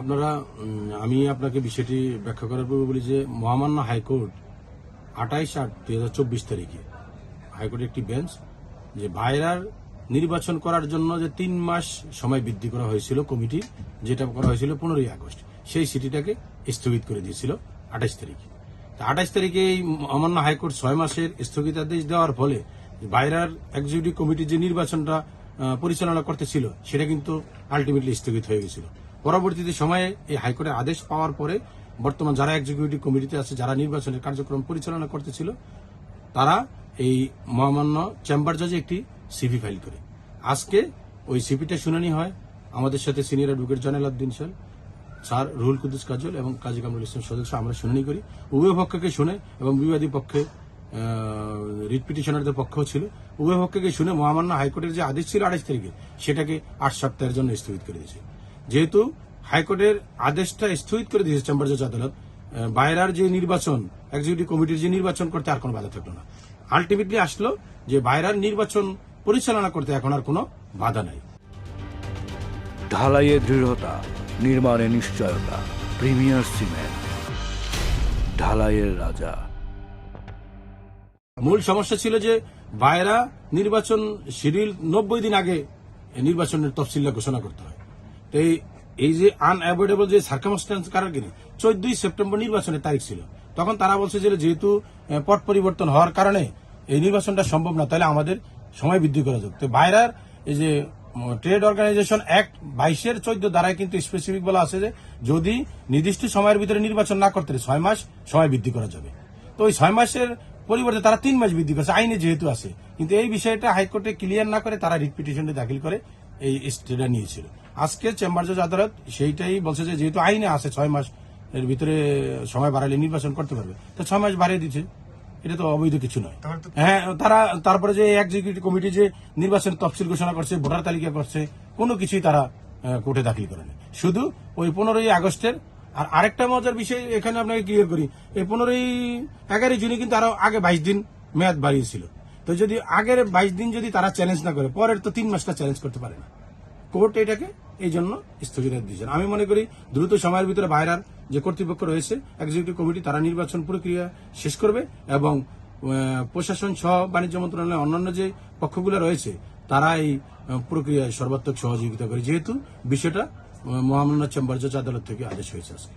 আপনারা আমি আপনাকে বিষয়টি ব্যাখ্যা করার পূর্বে বলি যে মহামান্য হাইকোর্ট 28/8/2024 তারিখে হাইকোর্টের একটি বেঞ্চ যে ভাইরার নির্বাচন করার জন্য যে 3 মাস সময় বৃদ্ধি করা হয়েছিল কমিটি, যেটা করা হয়েছিল 15ই আগস্ট, সেই সিটিটাকে স্থগিত করে দিয়েছিল 28 তারিখে। 28 তারিখে এই মহামান্য হাইকোর্ট 6 মাসের স্থগিতাদেশ দেওয়ার ফলে ভাইরার এক্সিকিউটিভ কমিটির যে নির্বাচনটা পরিচালনা করতেছিল সেটা কিন্তু আলটিমেটলি স্থগিত হয়ে গেছিল। পরবর্তীতে সময়ে এই হাইকোর্টের আদেশ পাওয়ার পরে বর্তমান যারা এক্সিকিউটিভ কমিটিতে আছে, যারা নির্বাচনের কার্যক্রম পরিচালনা করতেছিল, তারা এই মহামান্য চেম্বার জজে একটি সিপি ফাইল করে। আজকে ওই সিপিটা শুনানি হয়। আমাদের সাথে senior advocate Joynal Abedin sir, Ruhul Quddus Kajal এবং কাজী কামরুল ইসলাম সদস্য আমরা শুনানি করি। উভয় পক্ষকে শুনে এবং বিবাদী পক্ষে রিট পিটিশনারদের পক্ষও ছিল, উভয় পক্ষকে শুনে মহামান্য হাইকোর্টের যে আদেশ ছিল 28 তারিখে সেটাকে 8 সপ্তাহের জন্য স্থগিত করে দিয়েছে। যেহেতু হাইকোর্টের আদেশটা স্থগিত করে দিয়েছে চেম্বার জজ আদালত, ভাইরার যে নির্বাচন, এক্সিকিউটিভ কমিটির যে নির্বাচন করতে আর কোনো বাধা থাকলো না। আলটিমেটলি আসলো যে ভাইরার নির্বাচন পরিচালনা করতে এখন আর কোনো বাধা নাই। ঢালাইয়ে দৃঢ়তা, নির্মাণে নিশ্চয়তা, প্রিমিয়ার সিমেন্ট, ঢালাইয়ের রাজা। মূল সমস্যা ছিল যে ভাইরা নির্বাচন শিডিউল 90 দিন আগে নির্বাচনের তফসিলটা ঘোষণা করতে হয়। তো এই যে আনঅ্যাভয়েডেবল যে সার্কামস্ট্যান্স কারণে 14ই সেপ্টেম্বর নির্বাচনের তারিখ ছিল, তখন তারা বলছে যে যেহেতু পট পরিবর্তন হওয়ার কারণে এই নির্বাচনটা সম্ভব না, তাহলে আমাদের সময় বৃদ্ধি করা যাক। তো ভাইরার এই যে ট্রেড অর্গানাইজেশন অ্যাক্ট 22-14 দ্বারাই কিন্তু স্পেসিফিক বলা আছে যে যদি নির্দিষ্ট সময়ের ভিতরে নির্বাচন না করতে 6 মাস সময় বৃদ্ধি করা যাবে। তো ওই 6 মাসের পরিবর্তে তারা 3 মাস বৃদ্ধি করছে, আইনে যেহেতু আছে। কিন্তু এই বিষয়টা হাইকোর্টে ক্লিয়ার না করে তারা রিট পিটিশনটি দাখিল করে এই স্টেটা নিয়েছিল। আজকে চেম্বার জজ আদালত সেইটাই বলছে যে যেহেতু আইনে আছে 6 মাস এর ভিতরে সময় বাড়ালে নির্বাচন করতে পারবে, তো 6 মাস বাড়িয়ে দিচ্ছে। এটা তো অবৈধ কিছু নয়। হ্যাঁ, তারা তারপরে যে এক্সিকিউটিভ কমিটি যে নির্বাচন তফসিল ঘোষণা করছে, ভোটার তালিকা করছে, কোনো কিছুই তারা কোর্টে দাখিল করেনি। শুধু ওই 15ই আগস্টের। আর আরেকটা মজার বিষয় এখানে আপনাকে ক্লিয়ার করি, এই 11 জুনে কিন্তু আরো আগে 22 দিন মেয়াদ বাড়িয়েছিল। তো যদি আগের 22 দিন যদি তারা চ্যালেঞ্জ না করে, পরের তো 3 মাসটা চ্যালেঞ্জ করতে পারে না। কোর্ট এটাকে এই জন্য স্থগিতাদেশ দিয়েছেন। আমি মনে করি দ্রুত সময়ের ভিতরে ভাইরার যে কর্তৃপক্ষ রয়েছে, এক্সিকিউটিভ কমিটি, তারা নির্বাচন প্রক্রিয়া শেষ করবে এবং প্রশাসন সহ বাণিজ্য মন্ত্রণালয়ের অন্যান্য যে পক্ষগুলো রয়েছে তারা এই প্রক্রিয়ায় সর্বাত্মক সহযোগিতা করে, যেহেতু বিষয়টা মহামান্য চেম্বার জজ আদালত থেকে আদেশ হয়েছে আজকে।